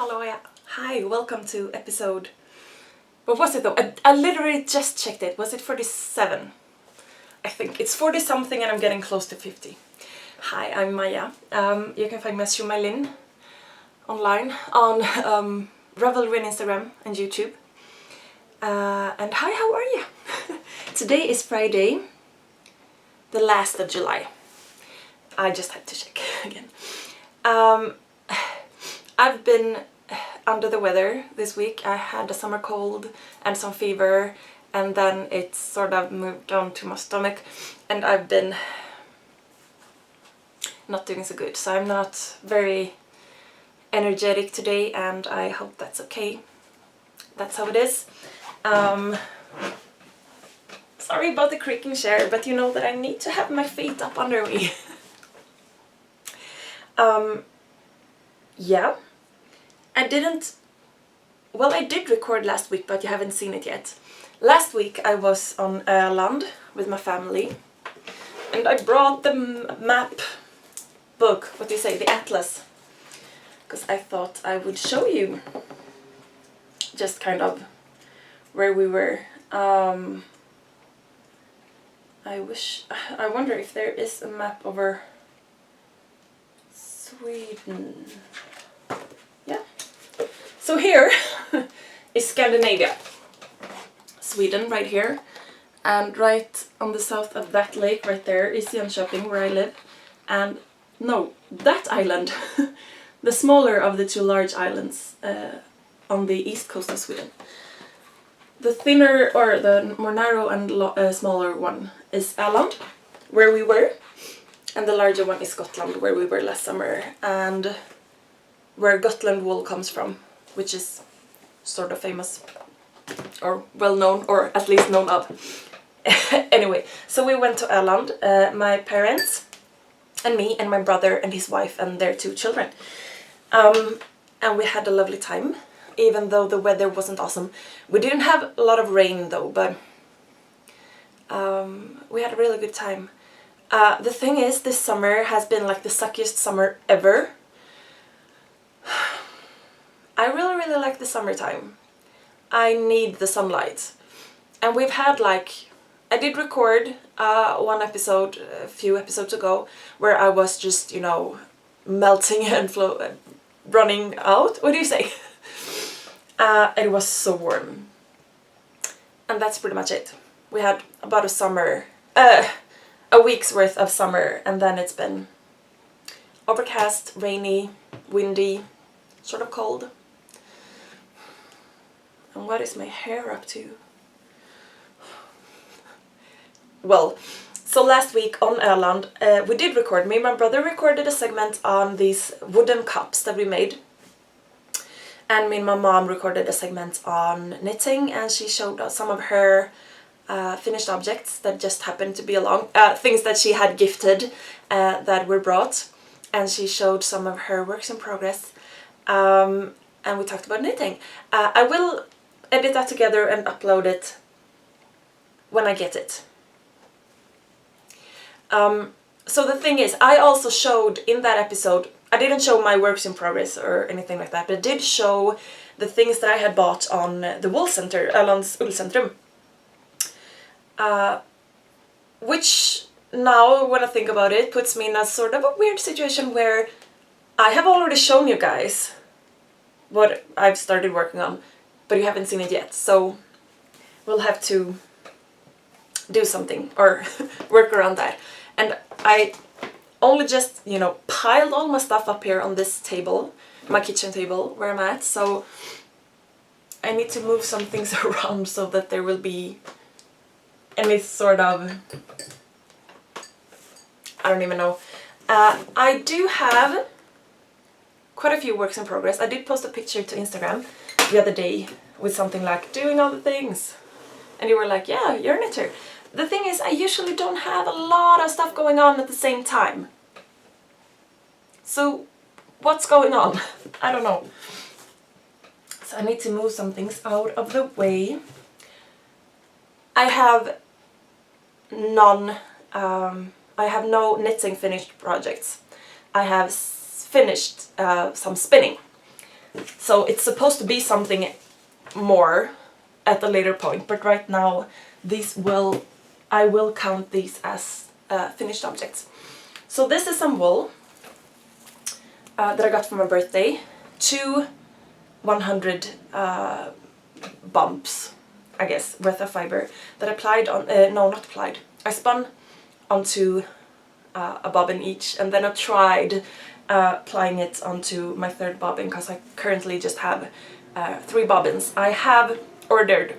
Hello, yeah. Hi, welcome to episode... What was it though? I literally just checked it. Was it 47? I think it's 40 something and I'm getting close to 50. Hi, I'm Maja. You can find me as sjomajlin online on Revelry on Instagram and YouTube. And hi, how are you? Today is Friday, the last of July. I just had to check again. I've been under the weather this week. I had a summer cold and some fever, and then it sort of moved down to my stomach, and I've been not doing so good. So I'm not very energetic today, and I hope that's okay. That's how it is. Sorry about the creaking chair, but you know that I need to have my feet up under me. Yeah. I did record last week, but you haven't seen it yet. Last week I was on land with my family, and I brought the map book, what do you say, the atlas, because I thought I would show you just kind of where we were. I wonder if there is a map over Sweden. Yeah. So here is Scandinavia, Sweden right here, and right on the south of that lake right there is Jönköping, where I live, and no, that island, the smaller of the two large islands on the east coast of Sweden. The thinner, or the more narrow and smaller one is Åland, where we were, and the larger one is Scotland, where we were last summer, and where Gotland wool comes from, which is sort of famous, or well known, or at least known of. Anyway, so we went to Åland, my parents, and me, and my brother, and his wife, and their 2 children. And we had a lovely time, even though the weather wasn't awesome. We didn't have a lot of rain though, but we had a really good time. The thing is, this summer has been like the suckiest summer ever. I really like the summertime. I need the sunlight. And we've had I did record one episode a few episodes ago where I was just, you know, melting and running out. What do you say? It was so warm. And that's pretty much it. We had about a week's worth of summer, and then it's been overcast, rainy, windy, sort of cold. And what is my hair up to? Well, so last week on Åland, we did record, me and my brother recorded a segment on these wooden cups that we made. And me and my mom recorded a segment on knitting, and she showed us some of her finished objects that just happened to be along, things that she had gifted that were brought. And she showed some of her works in progress, and we talked about knitting. I will edit that together and upload it when I get it. So the thing is, I also showed in that episode, I didn't show my works in progress or anything like that, but I did show the things that I had bought on the wool center, Ålands Ullcentrum. Which now, when I think about it, puts me in a sort of a weird situation where I have already shown you guys what I've started working on, but you haven't seen it yet, so we'll have to do something or work around that. And I only just, you know, piled all my stuff up here on this table, my kitchen table where I'm at, so I need to move some things around so that there will be any sort of, I don't even know. I do have quite a few works in progress. I did post a picture to Instagram the other day with something like, doing all the things. And you were like, yeah, you're a knitter. The thing is, I usually don't have a lot of stuff going on at the same time. So, what's going on? I don't know. So I need to move some things out of the way. I have no knitting finished projects. I have finished some spinning. So it's supposed to be something more at a later point, but right now I will count these as finished objects. So this is some wool that I got for my birthday. 2 100 bumps, I guess, worth of fiber that I applied on, no, not applied, I spun onto a bobbin each, and then I tried applying it onto my third bobbin, because I currently just have 3 bobbins. I have ordered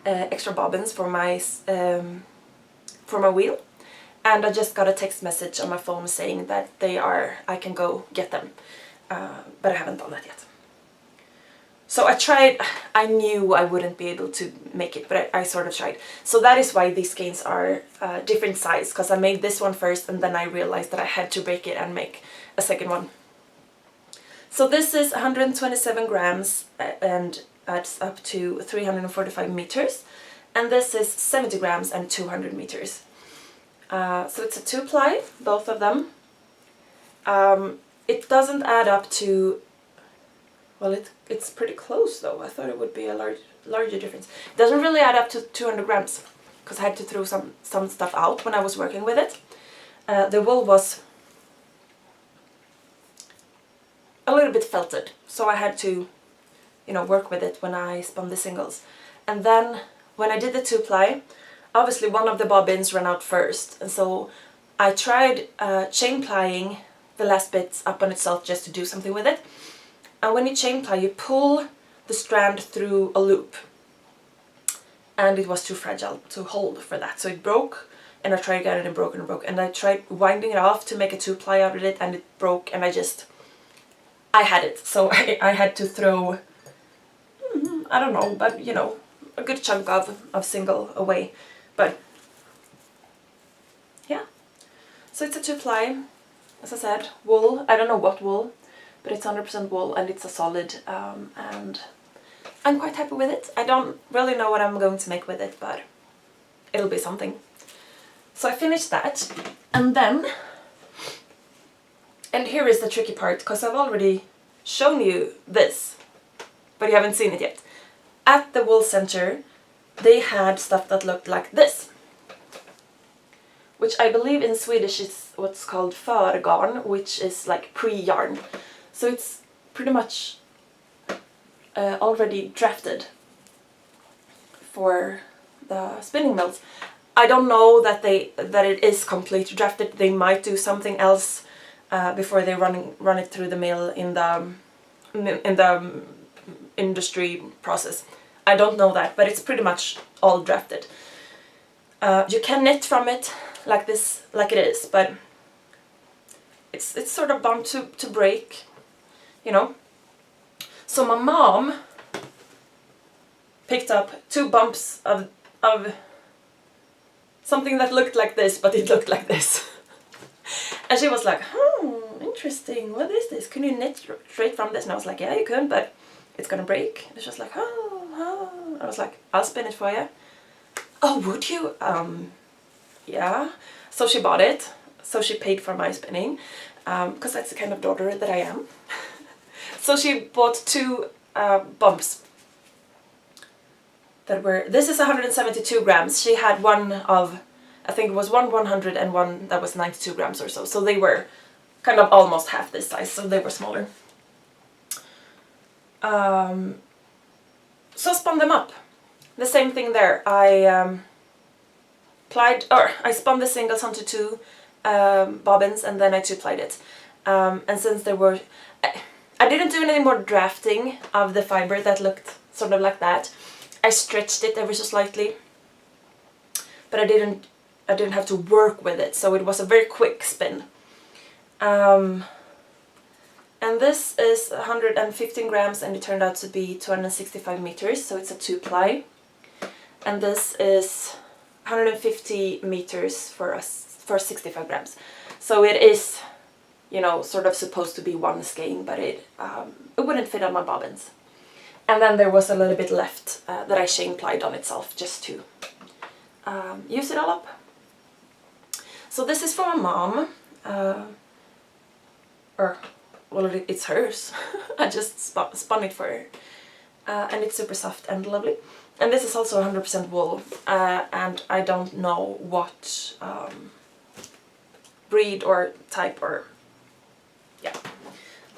extra bobbins for my wheel, and I just got a text message on my phone saying that I can go get them, but I haven't done that yet. So I tried. I knew I wouldn't be able to make it, but I sort of tried. So that is why these skeins are different size, because I made this one first and then I realized that I had to break it and make a second one. So this is 127 grams and adds up to 345 meters, and this is 70 grams and 200 meters. So it's a 2-ply, both of them. It doesn't add up to, well, it's pretty close though. I thought it would be a larger difference. It doesn't really add up to 200 grams, because I had to throw some stuff out when I was working with it. The wool was a little bit felted, so I had to, work with it when I spun the singles. And then when I did the 2-ply, obviously one of the bobbins ran out first, and so I tried chain plying the last bits up on itself just to do something with it. And when you chain ply, you pull the strand through a loop, and it was too fragile to hold for that, so it broke. And I tried again, and it broke and it broke, and I tried winding it off to make a 2-ply out of it, and it broke, and I had it, so I had to throw, I don't know, but a good chunk of single away. But yeah, so it's a 2-ply, as I said, wool. I don't know what wool, but it's 100% wool, and it's a solid, and I'm quite happy with it. I don't really know what I'm going to make with it, but it'll be something. So I finished that, and here is the tricky part, because I've already shown you this, but you haven't seen it yet. At the wool center, they had stuff that looked like this, which I believe in Swedish is what's called förgarn, which is like pre-yarn. So it's pretty much already drafted for the spinning mills. I don't know that it is completely drafted. They might do something else before they run it through the mill in the industry process. I don't know that, but it's pretty much all drafted. You can knit from it like this, like it is, but it's sort of bound to break, So my mom picked up 2 bumps of something that looked like this, but it looked like this. And she was like, interesting, what is this? Can you knit straight from this? And I was like, yeah, you can, but it's gonna break. And she was like, I was like, I'll spin it for you. Oh, would you? Yeah. So she bought it. So she paid for my spinning, because that's the kind of daughter that I am. So she bought 2 bumps that were, this is 172 grams. She had one of, I think it was 100 and one that was 92 grams or so. So they were kind of almost half this size, so they were smaller. So I spun them up. The same thing there. I spun the singles onto 2 bobbins, and then I 2-plied it. And since there were, I didn't do any more drafting of the fiber that looked sort of like that. I stretched it ever so slightly, but I didn't have to work with it, so it was a very quick spin. And this is 115 grams, and it turned out to be 265 meters, so it's a 2-ply. And this is 150 meters for 65 grams. So it is, sort of supposed to be one skein, but it wouldn't fit on my bobbins. And then there was a little bit left that I chain plied on itself, just to use it all up. So this is for my mom, well, it's hers. I just spun it for her. And it's super soft and lovely. And this is also 100% wool, and I don't know what breed or type or... yeah.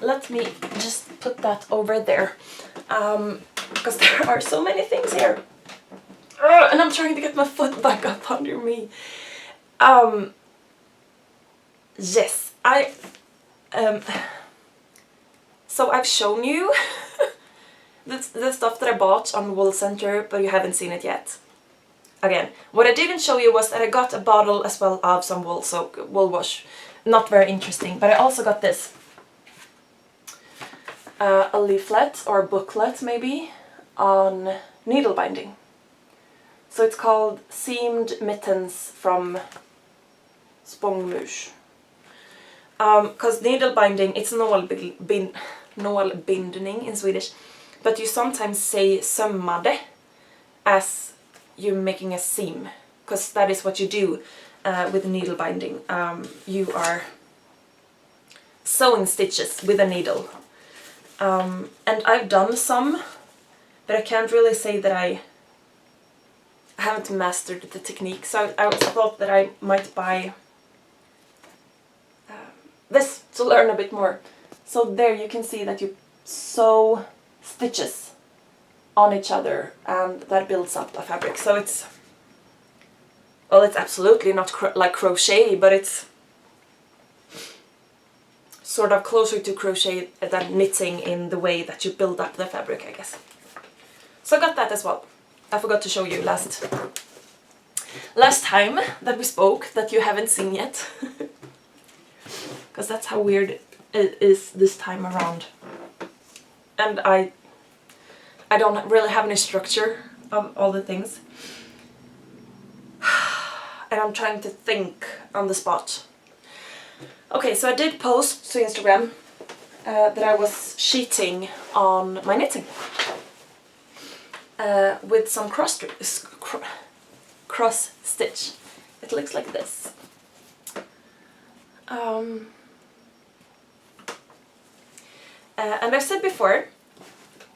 Let me just put that over there, because there are so many things here. And I'm trying to get my foot back up under me. Yes, so I've shown you the stuff that I bought on Wool Center, but you haven't seen it yet. Again, what I didn't show you was that I got a bottle as well of some wool soak, wool wash. Not very interesting, but I also got this. A leaflet or booklet maybe on needle binding. So it's called Seamed Mittens from Spångmurs. Because needle binding, it's nålbindning in Swedish, but you sometimes say sömmade as you're making a seam, because that is what you do with needle binding. You are sewing stitches with a needle. And I've done some, but I can't really say that I haven't mastered the technique, so I thought that I might buy this to learn a bit more. So there you can see that you sew stitches on each other and that builds up a fabric. So it's, well, it's absolutely not like crochet, but it's sort of closer to crochet than knitting in the way that you build up the fabric, I guess. So I got that as well. I forgot to show you last time that we spoke, that you haven't seen yet. Because that's how weird it is this time around. And I don't really have any structure of all the things. And I'm trying to think on the spot. Okay, so I did post to Instagram that I was sheeting on my knitting with some cross stitch. It looks like this. And I said before,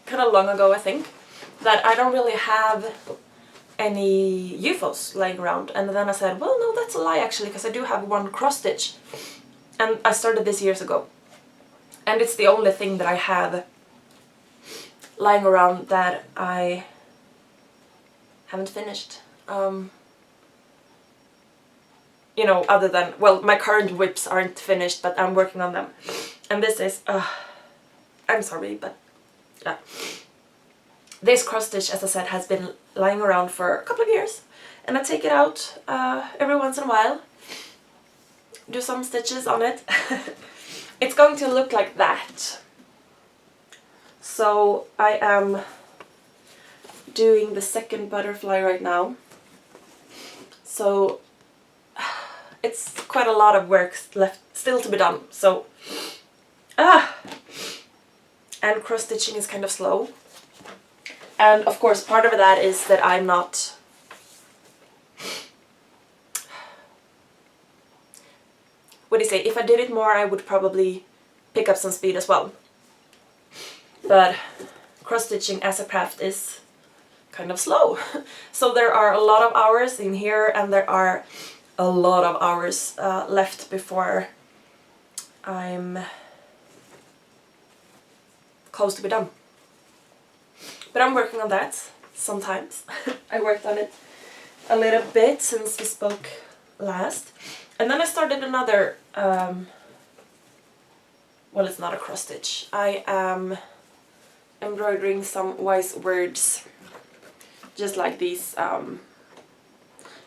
kind of long ago I think, that I don't really have any UFOs lying around. And then I said, well, no, that's a lie actually, because I do have one cross stitch. And I started this years ago. And it's the only thing that I have lying around that I haven't finished. You know, other than, well, my current whips aren't finished, but I'm working on them. And this is, I'm sorry, but yeah. This cross stitch, as I said, has been lying around for a couple of years. And I take it out every once in a while. Do some stitches on it. It's going to look like that. So I am doing the second butterfly right now. So it's quite a lot of work left still to be done. So and cross stitching is kind of slow. And of course part of that is that I'm not what do you say, if I did it more I would probably pick up some speed as well. But cross stitching as a craft is kind of slow. So there are a lot of hours in here and there are a lot of hours left before I'm close to be done. But I'm working on that sometimes. I worked on it a little bit since we spoke last. And then I started another, well, it's not a cross stitch. I am embroidering some wise words, just like these,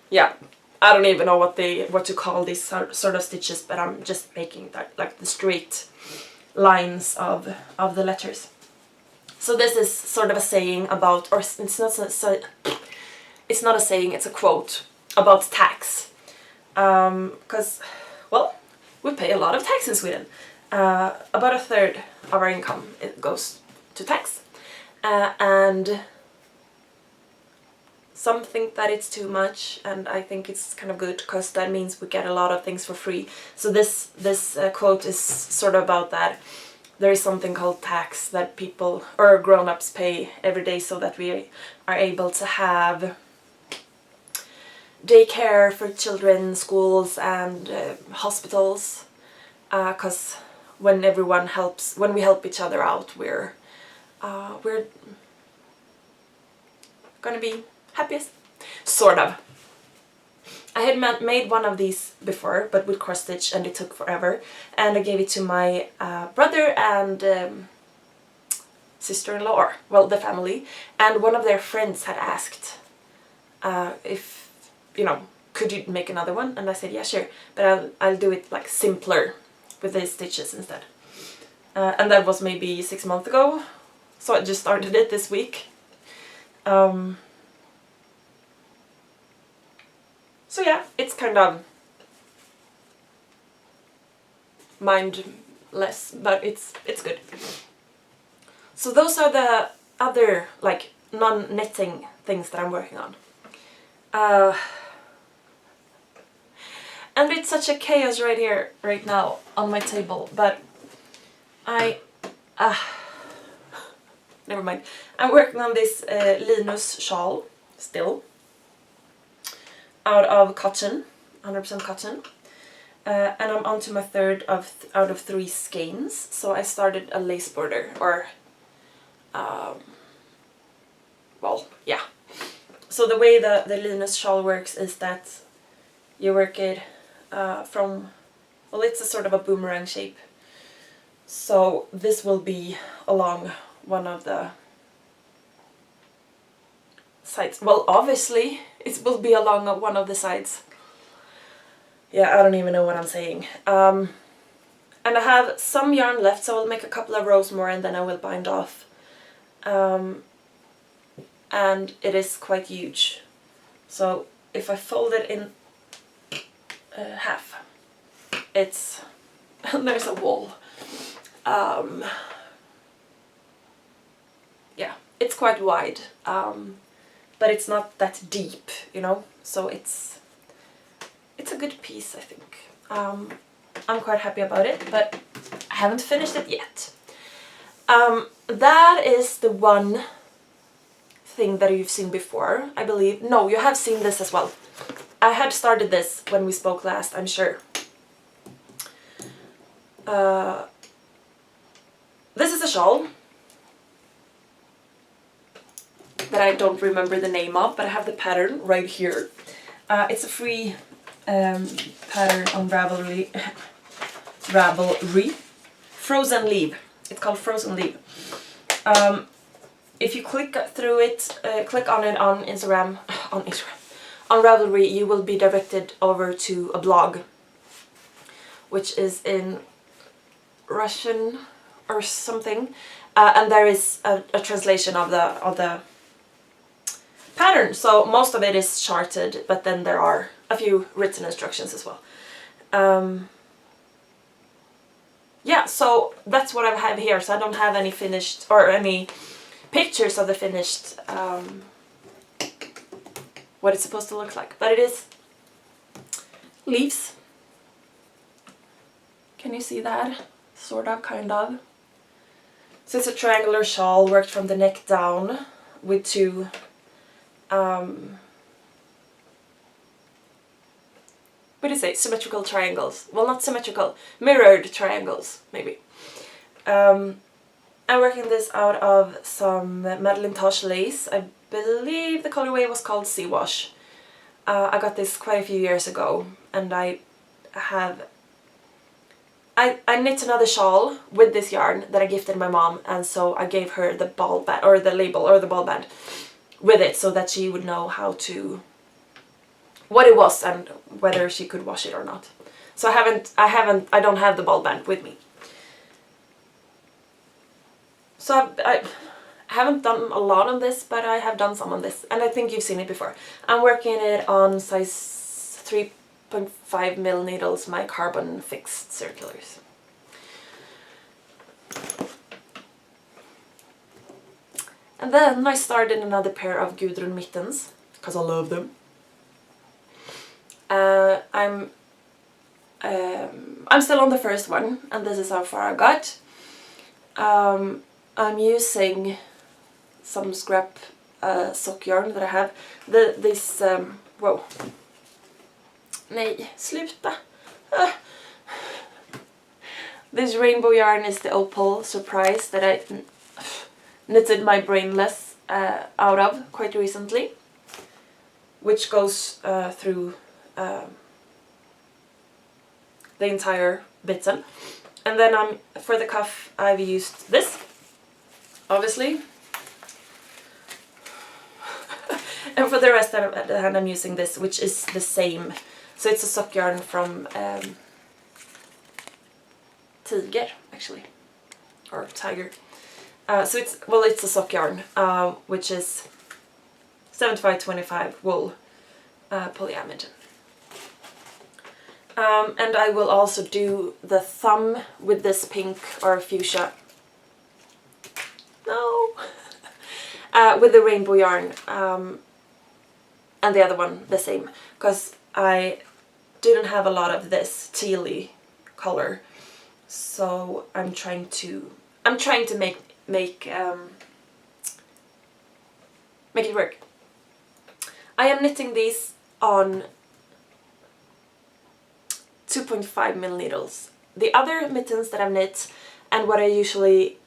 yeah, I don't even know what to call these sort of stitches, but I'm just making that, like the straight lines of the letters. So this is sort of a saying about, or it's not a saying, it's a quote about tax. Because, well, we pay a lot of tax in Sweden. About a third of our income it goes to tax. And some think that it's too much, and I think it's kind of good because that means we get a lot of things for free. So this quote is sort of about that. there is something called tax that people or grown-ups pay every day so that we are able to have daycare for children, schools and hospitals, because when we help each other out, we're gonna be happiest, sort of. I had made one of these before, but with cross stitch, and it took forever, and I gave it to my brother and sister-in-law, or well, the family, and one of their friends had asked if, you know, could you make another one? And I said, yeah, sure, but I'll do it like simpler with these stitches instead. And that was maybe 6 months ago, so I just started it this week. So yeah, it's kind of mindless, but it's good. So those are the other like non-knitting things that I'm working on. And it's such a chaos right here, right now, on my table, but never mind. I'm working on this Linus shawl still, out of cotton, 100% cotton, and I'm on to my third out of 3 skeins. So I started a lace border, or well, yeah. So the way the Linus shawl works is that you work it from, well, it's a sort of a boomerang shape. So this will be along one of the sides. Well, obviously it will be along one of the sides. Yeah, I don't even know what I'm saying. And I have some yarn left, so I'll make a couple of rows more and then I will bind off. And it is quite huge. So if I fold it in half, it's and there's a wall. Yeah, it's quite wide, but it's not that deep, you know, so it's a good piece, I think. I'm quite happy about it, but I haven't finished it yet. That is the one thing that you've seen before, I believe. No, you have seen this as well. I had started this when we spoke last, I'm sure. This is a shawl that I don't remember the name of, but I have the pattern right here. It's a free pattern on Ravelry. Frozen Leaf. It's called Frozen Leaf. If you click through it, click on it on Instagram, on Ravelry, you will be directed over to a blog, which is in Russian or something, and there is a translation of the pattern. So most of it is charted, but then there are a few written instructions as well. Yeah, so that's what I have here. So I don't have any finished or any pictures of the finished what it's supposed to look like, but it is leaves. Can you see that? Sort of, kind of. So it's a triangular shawl worked from the neck down with 2 what do you say? Symmetrical triangles. Well, not symmetrical, mirrored triangles, maybe. I'm working this out of some Madeline Tosh lace. I believe the colorway was called Sea Wash. I got this quite a few years ago, and I knit another shawl with this yarn that I gifted my mom, and so I gave her the ball band, or the label, or the ball band with it, so that she would know what it was and whether she could wash it or not. So I don't have the ball band with me. So I haven't done a lot on this, but I have done some on this, and I think you've seen it before. I'm working it on size 3.5 mil needles, my carbon fixed circulars. And then I started another pair of Gudrun mittens, because I love them. I'm still on the first one, and this is how far I got. I'm using some scrap sock yarn that I have. This whoa. Nej, sluta! This rainbow yarn is the Opal Surprise that I knitted my brainless out of quite recently, which goes through the entire bitten. And then for the cuff I've used this, obviously. And for the rest of the hand I'm using this, which is the same. So it's a sock yarn from Tiger, actually, or Tiger. So it's a sock yarn, which is 75/25 wool polyamide. And I will also do the thumb with this pink or fuchsia. No, with the rainbow yarn, and the other one the same, because I didn't have a lot of this tealy color. So I'm trying to make it work. I am knitting these on 2.5 mil needles. The other mittens that I've knit, and what I usually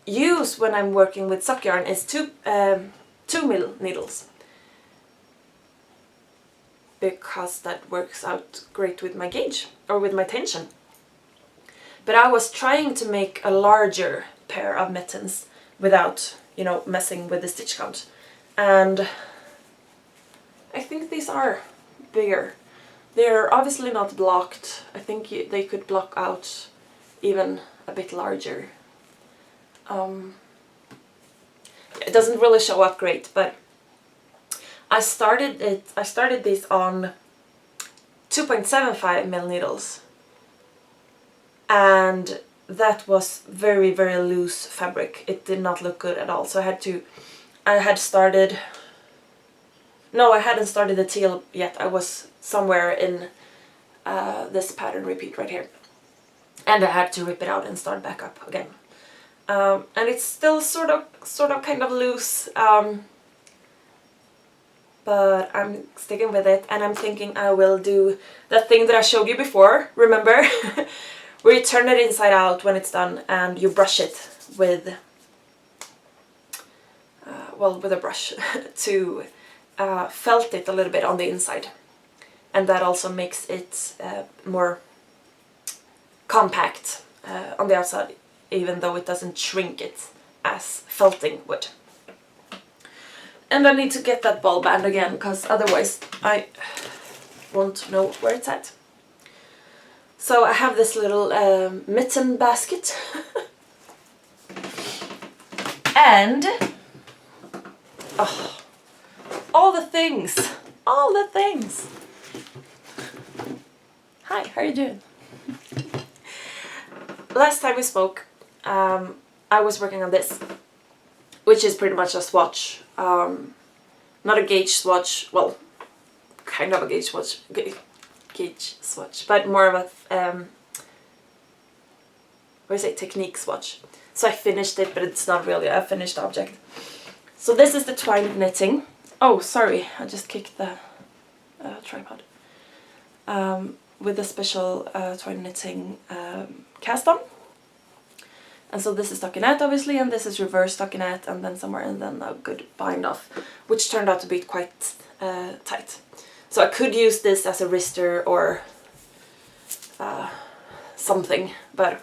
use when I'm working with sock yarn, is 2 mil needles, because that works out great with my gauge or with my tension. But I was trying to make a larger pair of mittens without, you know, messing with the stitch count. And I think these are bigger. They're obviously not blocked. I think they could block out even a bit larger. It doesn't really show up great, but I started these on 2.75 mil needles. And that was very, very loose fabric. It did not look good at all. So I hadn't started the teal yet. I was somewhere in this pattern repeat right here. And I had to rip it out and start back up again. And it's still sort of kind of loose. But I'm sticking with it, and I'm thinking I will do that thing that I showed you before, remember? Where you turn it inside out when it's done and you brush it with a brush to felt it a little bit on the inside. And that also makes it more compact on the outside, even though it doesn't shrink it as felting would. And I need to get that ball band again, because otherwise I won't know where it's at. So I have this little mitten basket. And oh, all the things. Hi, how are you doing? Last time we spoke, I was working on this, which is pretty much a swatch. Not a gauge swatch, well, kind of a gauge swatch, but more of a technique swatch. So I finished it, but it's not really a finished object. So this is the twine knitting. Oh, sorry, I just kicked the tripod. With the special twine knitting cast on. And so this is stockinette, obviously, and this is reverse stockinette, and then somewhere, and then a good bind off, which turned out to be quite tight. So I could use this as a wrister or something, but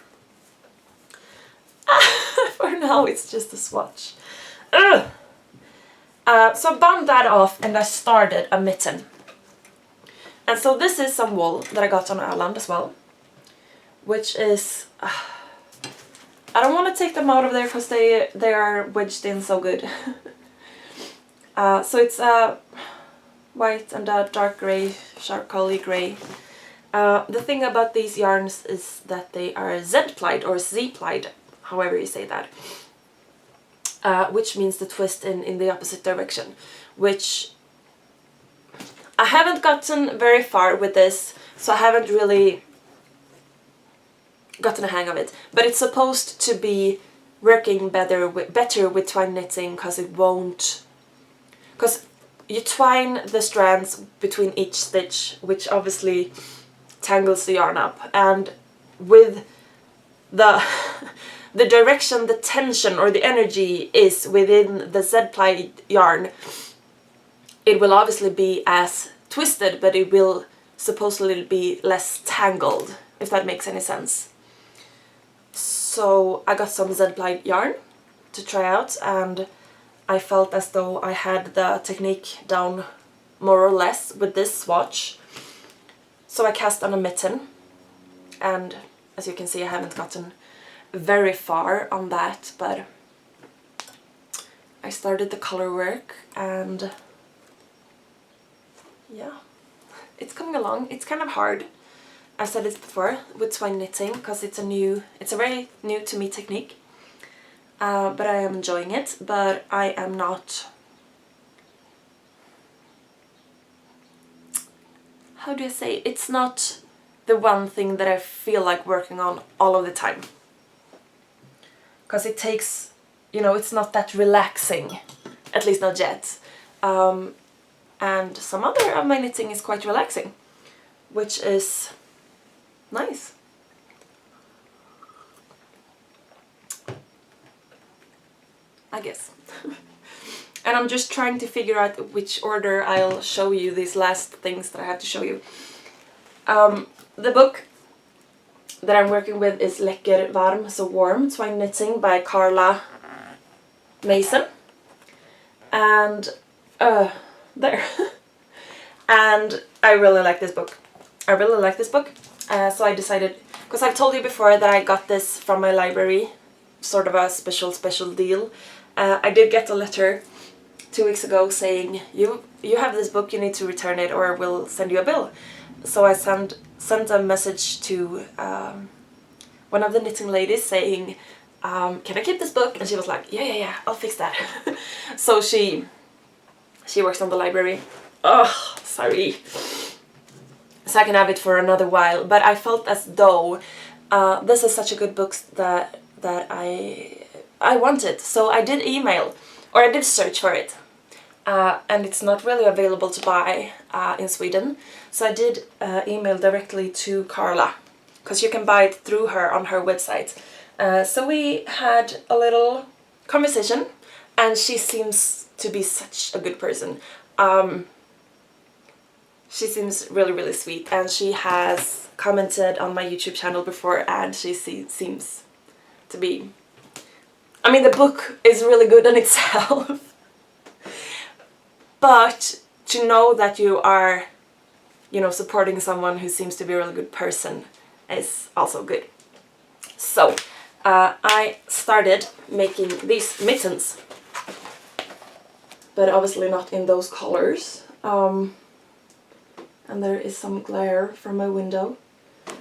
for now it's just a swatch. So I bound that off and I started a mitten. And so this is some wool that I got on Åland as well, which is... I don't want to take them out of there because they are wedged in so good. So it's white and a dark grey, charcoaly grey. The thing about these yarns is that they are Z-plied or Z-plied, however you say that. Which means the twist in the opposite direction, which I haven't gotten very far with this, so I haven't really gotten a hang of it. But it's supposed to be working better with twine knitting, because it won't, because you twine the strands between each stitch, which obviously tangles the yarn up, and with the the direction the tension or the energy is within the Z-ply yarn, it will obviously be as twisted, but it will supposedly be less tangled, if that makes any sense. So I got some Z-ply yarn to try out, and I felt as though I had the technique down more or less with this swatch. So I cast on a mitten, and as you can see, I haven't gotten very far on that, but I started the color work, and yeah, it's coming along. It's kind of hard. I've said it before with twine knitting, because it's a very new to me technique, but I am enjoying it. But I am not, how do I say, it's not the one thing that I feel like working on all of the time, because it takes, you know, it's not that relaxing, at least not yet. And some other of my knitting is quite relaxing, which is nice. I guess. And I'm just trying to figure out which order I'll show you these last things that I have to show you. The book that I'm working with is Lekker Varm, so warm, twine knitting by Carla Mason. And there. And I really like this book. So I decided, because I've told you before that I got this from my library, sort of a special deal. I did get a letter 2 weeks ago saying, you have this book, you need to return it or we'll send you a bill. So I sent a message to one of the knitting ladies saying, can I keep this book? And she was like, yeah, I'll fix that. So she works on the library. Oh, sorry. So I can have it for another while. But I felt as though this is such a good book that I wanted. So I did email, or I did search for it. And it's not really available to buy in Sweden. So I did email directly to Carla, because you can buy it through her on her website. So we had a little conversation, and she seems to be such a good person. She seems really sweet, and she has commented on my YouTube channel before, and she seems to be... I mean, the book is really good in itself. But to know that you are, you know, supporting someone who seems to be a really good person is also good. So, I started making these mittens, but obviously not in those colors. And there is some glare from my window.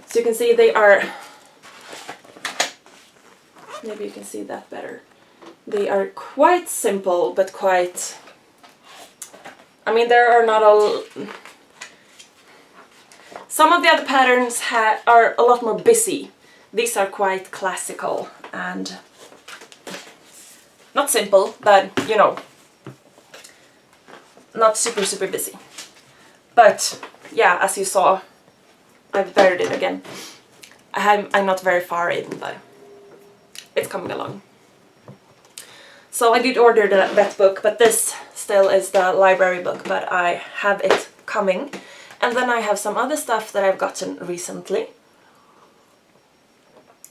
So you can see they are, maybe you can see that better. They are quite simple, but quite, I mean, there are not all, some of the other patterns are a lot more busy. These are quite classical and not simple, but you know, not super busy. But yeah, as you saw, I've buried it again. I'm not very far in, but it's coming along. So I did order that book, but this still is the library book, but I have it coming. And then I have some other stuff that I've gotten recently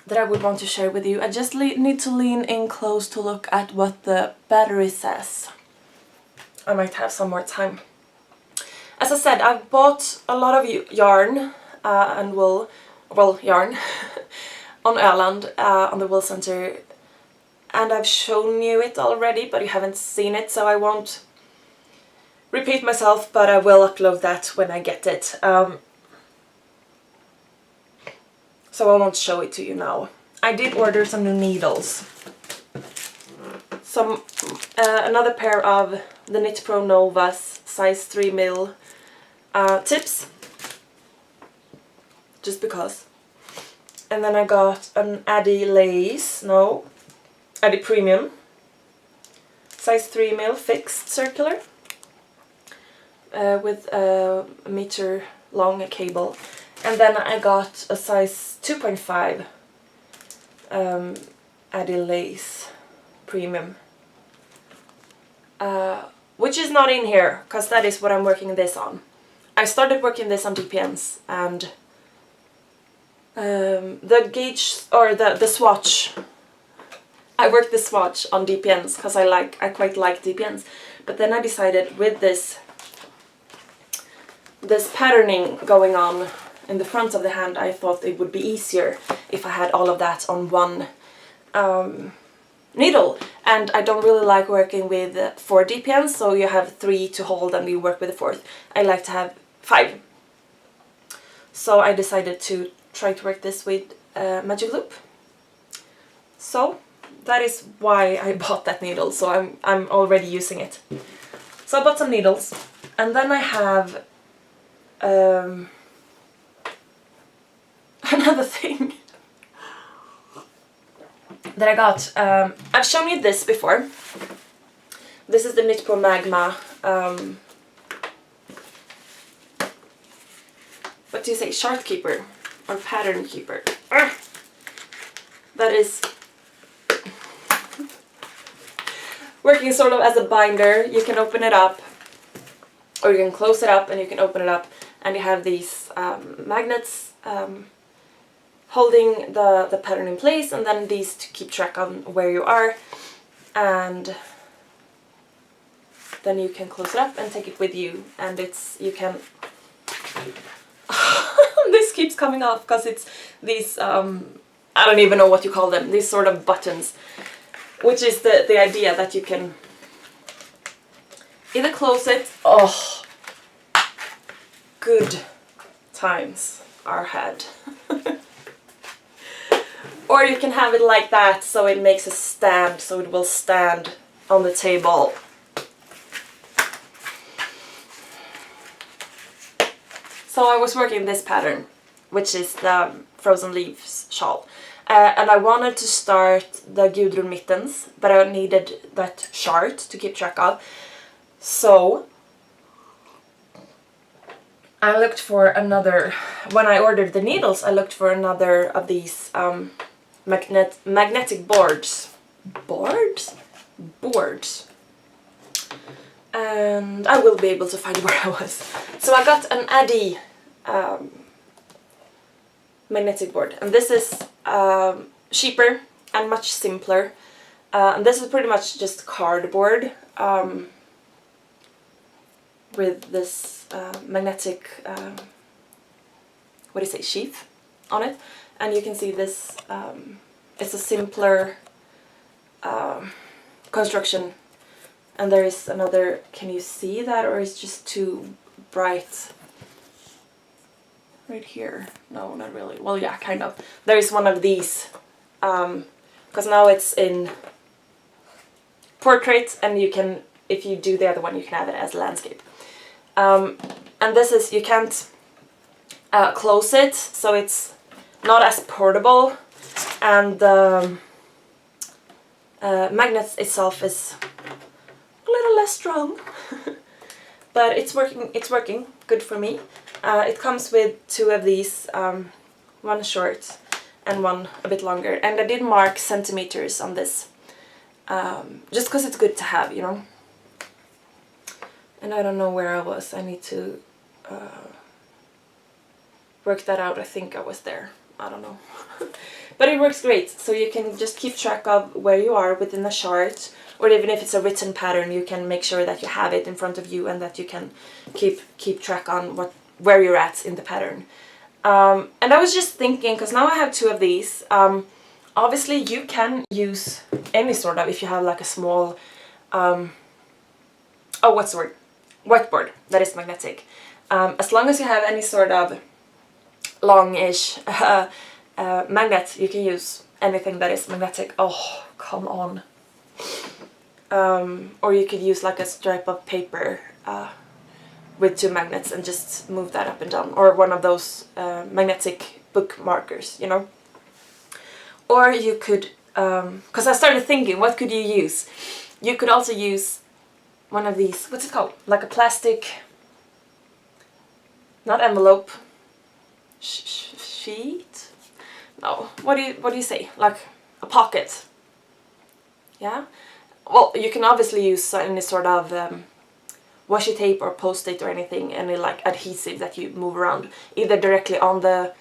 that I would want to share with you. I just need to lean in close to look at what the battery says. I might have some more time. As I said, I've bought a lot of yarn and wool, well, yarn, on Öland, on the wool center, and I've shown you it already, but you haven't seen it, so I won't repeat myself, but I will upload that when I get it. So I won't show it to you now. I did order some new needles. Another pair of the Knit Pro Nova's size 3mm tips, just because. And then I got an Addy lace, Addy Premium, size 3mm fixed circular, with a meter long cable. And then I got a size 2.5 Addy Lace Premium, which is not in here because that is what I'm working this on. I started working this on DPNs, and the gauge, or the swatch, I worked the swatch on DPNs because I quite like DPNs, but then I decided with this patterning going on in the front of the hand, I thought it would be easier if I had all of that on one needle. And I don't really like working with 4 DPNs, so you have 3 to hold and you work with the 4th. I like to have 5. So I decided to try to work this with Magic Loop. So that is why I bought that needle, so I'm already using it. So I bought some needles, and then I have another thing that I got. I've shown you this before. This is the Knit Pro Magma, what do you say, chart keeper or pattern keeper. That is working sort of as a binder. You can open it up, or you can close it up and you can open it up, and you have these magnets holding the pattern in place, and then these to keep track on where you are, and then you can close it up and take it with you, and you can this keeps coming off because it's these I don't even know what you call them, these sort of buttons, which is the idea that you can either close it, oh, good times are had. Or you can have it like that, so it makes a stand, so it will stand on the table. So I was working this pattern, which is the Frozen Leaves shawl. And I wanted to start the Gudrun mittens, but I needed that chart to keep track of. So I looked for another, when I ordered the needles, I looked for another of these magnetic boards. Boards? And I will be able to find where I was. So I got an Addy magnetic board, and this is cheaper and much simpler. And this is pretty much just cardboard with this magnetic, what do you say, sheath on it. And you can see this, it's a simpler construction. And there is another, can you see that, or is it just too bright? Right here. No, not really. Well, yeah, kind of. There is one of these, because now it's in portrait, and you can, if you do the other one, you can have it as landscape. And this is, you can't close it, so it's not as portable, and the magnet itself is a little less strong. But it's working good for me. It comes with 2 of these, one short and one a bit longer, and I did mark centimeters on this, just because it's good to have, you know. And I don't know where I was. I need to work that out. I think I was there. I don't know. But it works great, so you can just keep track of where you are within the chart, or even if it's a written pattern, you can make sure that you have it in front of you and that you can keep track on where you're at in the pattern. And I was just thinking, because now I have 2 of these, obviously you can use any sort of, if you have like a small, oh, what's the word? Whiteboard that is magnetic. As long as you have any sort of long-ish magnet, you can use anything that is magnetic. Oh, come on. Or you could use like a stripe of paper with 2 magnets and just move that up and down, or one of those magnetic book markers, you know. Or you could because I started thinking, what could you use? You could also use one of these, what's it called? Like a plastic, not envelope, sheet? No, what do you say? Like a pocket. Yeah? Well, you can obviously use any sort of washi tape or post-it or anything, any like adhesive that you move around, either directly on the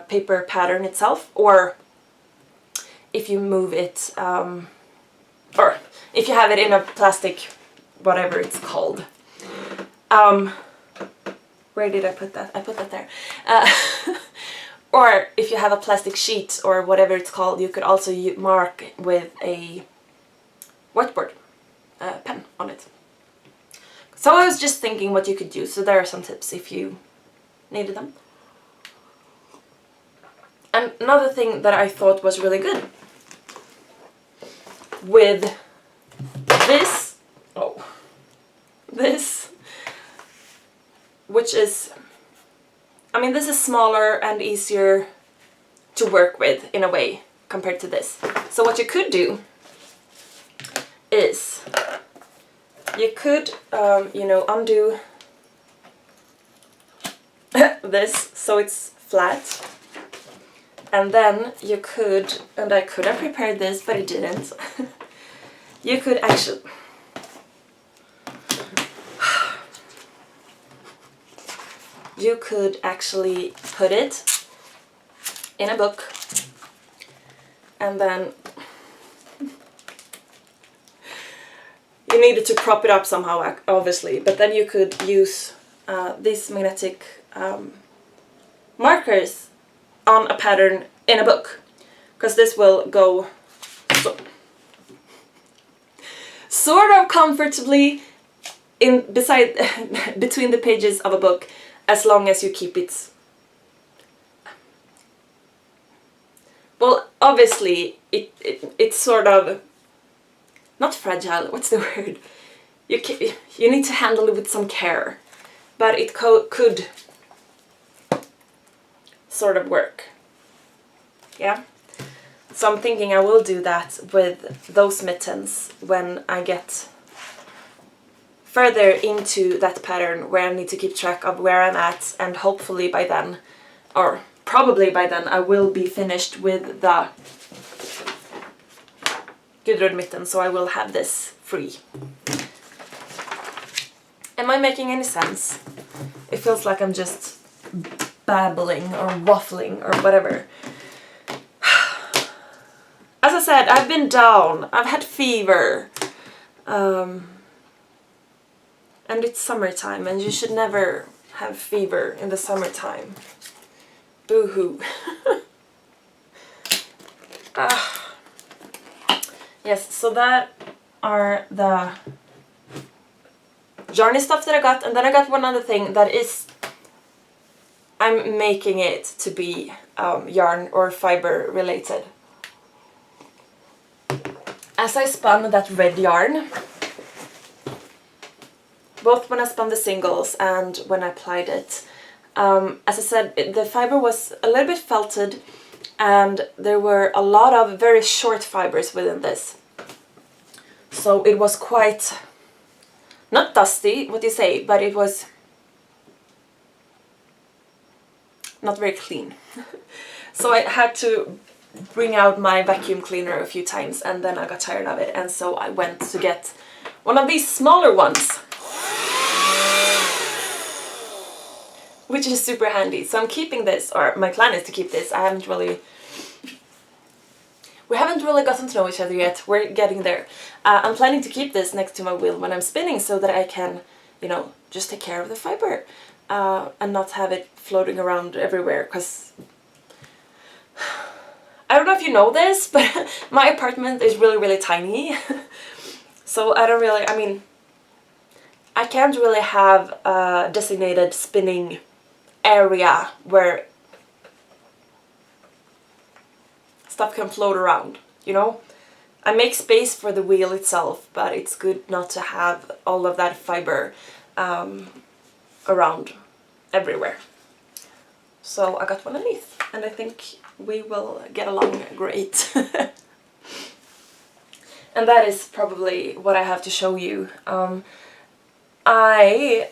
paper pattern itself, or if you move it, or if you have it in a plastic, whatever it's called. Where did I put that? I put that there. Or if you have a plastic sheet or whatever it's called, you could also mark with a whiteboard pen on it. So I was just thinking what you could do, so there are some tips if you needed them. And another thing that I thought was really good with this, which is, I mean, this is smaller and easier to work with in a way compared to this. So what you could do is you could, you know, undo this so it's flat, and then you could, and I could have prepared this but I didn't, you could actually put it in a book, and then you needed to prop it up somehow, obviously, but then you could use these magnetic markers on a pattern in a book, because this will go sort of comfortably between the pages of a book, as long as you keep it. Well, obviously it's sort of not fragile. What's the word? You need to handle it with some care, but it could sort of work. Yeah. So I'm thinking I will do that with those mittens when I get further into that pattern, where I need to keep track of where I'm at, and hopefully by then, or probably by then, I will be finished with the Gudrun mitten, so I will have this free. Am I making any sense? It feels like I'm just babbling or waffling or whatever. As I said, I've been down. I've had fever. And it's summertime, and you should never have fever in the summertime. Boo-hoo. Yes, so that are the yarny stuff that I got, and then I got one other thing that is, I'm making it to be yarn or fiber related. As I spun that red yarn, both when I spun the singles and when I applied it, as I said, the fiber was a little bit felted, and there were a lot of very short fibers within this. So it was quite, not dusty, what do you say, but it was not very clean. So I had to bring out my vacuum cleaner a few times, and then I got tired of it, and so I went to get one of these smaller ones, which is super handy. So I'm keeping this, or my plan is to keep this. We haven't really gotten to know each other yet. We're getting there. I'm planning to keep this next to my wheel when I'm spinning, so that I can, you know, just take care of the fiber and not have it floating around everywhere, because I don't know if you know this, but my apartment is really, really tiny. So I mean, I can't really have a designated spinning area where stuff can float around, you know? I make space for the wheel itself, but it's good not to have all of that fiber around everywhere. So I got one of these, and I think we will get along great. And that is probably what I have to show you. I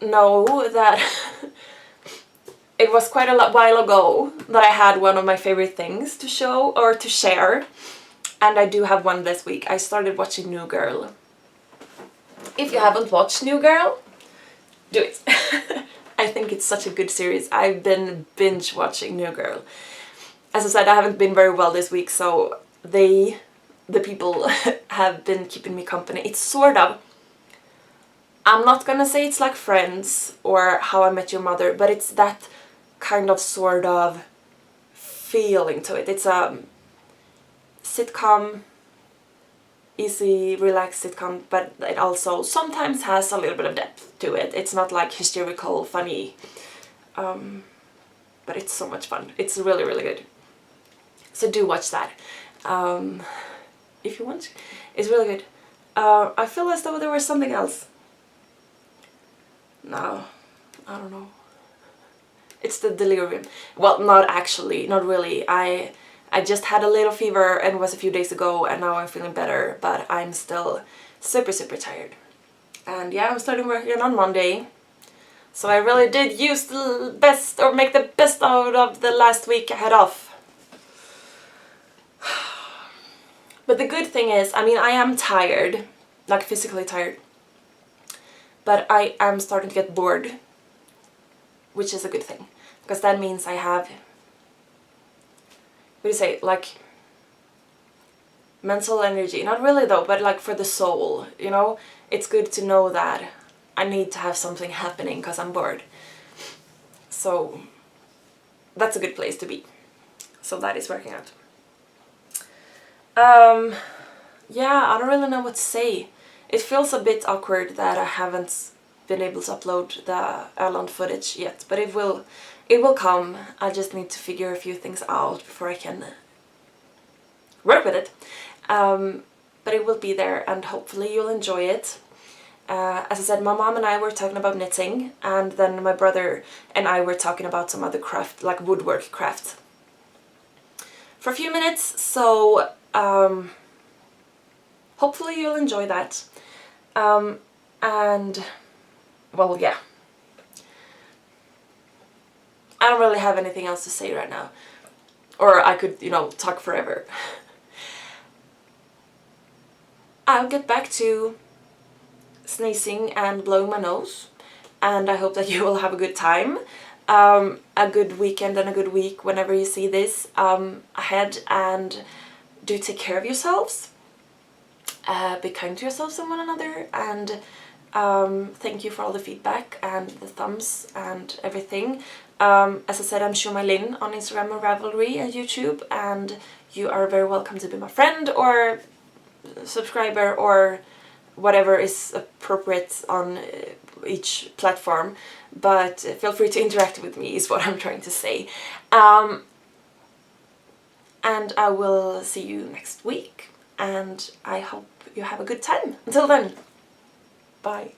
know that it was quite a while ago that I had one of my favorite things to show or to share, and I do have one this week. I started watching New Girl. If you haven't watched New Girl, do it. I think it's such a good series. I've been binge watching New Girl. As I said, I haven't been very well this week, so the people have been keeping me company. It's sort of, I'm not gonna say it's like Friends or How I Met Your Mother, but it's that kind of sort of feeling to it. It's a sitcom, easy, relaxed sitcom, but it also sometimes has a little bit of depth to it. It's not like hysterical, funny, but it's so much fun. It's really, really good. So do watch that. If you want. It's really good. I feel as though there was something else. No, I don't know. It's the delirium. Well, not actually, not really. I just had a little fever and it was a few days ago, and now I'm feeling better, but I'm still super, super tired. And yeah, I'm starting working on Monday. So I really did use the best, or make the best out of the last week I had off. But the good thing is, I mean, I am tired, like physically tired, but I am starting to get bored, which is a good thing, because that means I have, what do you say, like mental energy. Not really though, but like for the soul, you know? It's good to know that I need to have something happening because I'm bored. So that's a good place to be. So that is working out. Yeah, I don't really know what to say. It feels a bit awkward that I haven't been able to upload the Erland footage yet, but it will come. I just need to figure a few things out before I can work with it. But it will be there, and hopefully you'll enjoy it. As I said, my mom and I were talking about knitting, and then my brother and I were talking about some other craft, like woodwork craft, for a few minutes, so hopefully you'll enjoy that. And, well, yeah. I don't really have anything else to say right now. Or I could, you know, talk forever. I'll get back to sneezing and blowing my nose, and I hope that you will have a good time, a good weekend and a good week whenever you see this ahead, and do take care of yourselves, be kind to yourselves and one another, and thank you for all the feedback and the thumbs and everything. As I said, I'm sjomajlin on Instagram and Ravelry and YouTube, and you are very welcome to be my friend or subscriber or whatever is appropriate on each platform, but feel free to interact with me is what I'm trying to say. And I will see you next week, and I hope you have a good time. Until then, bye.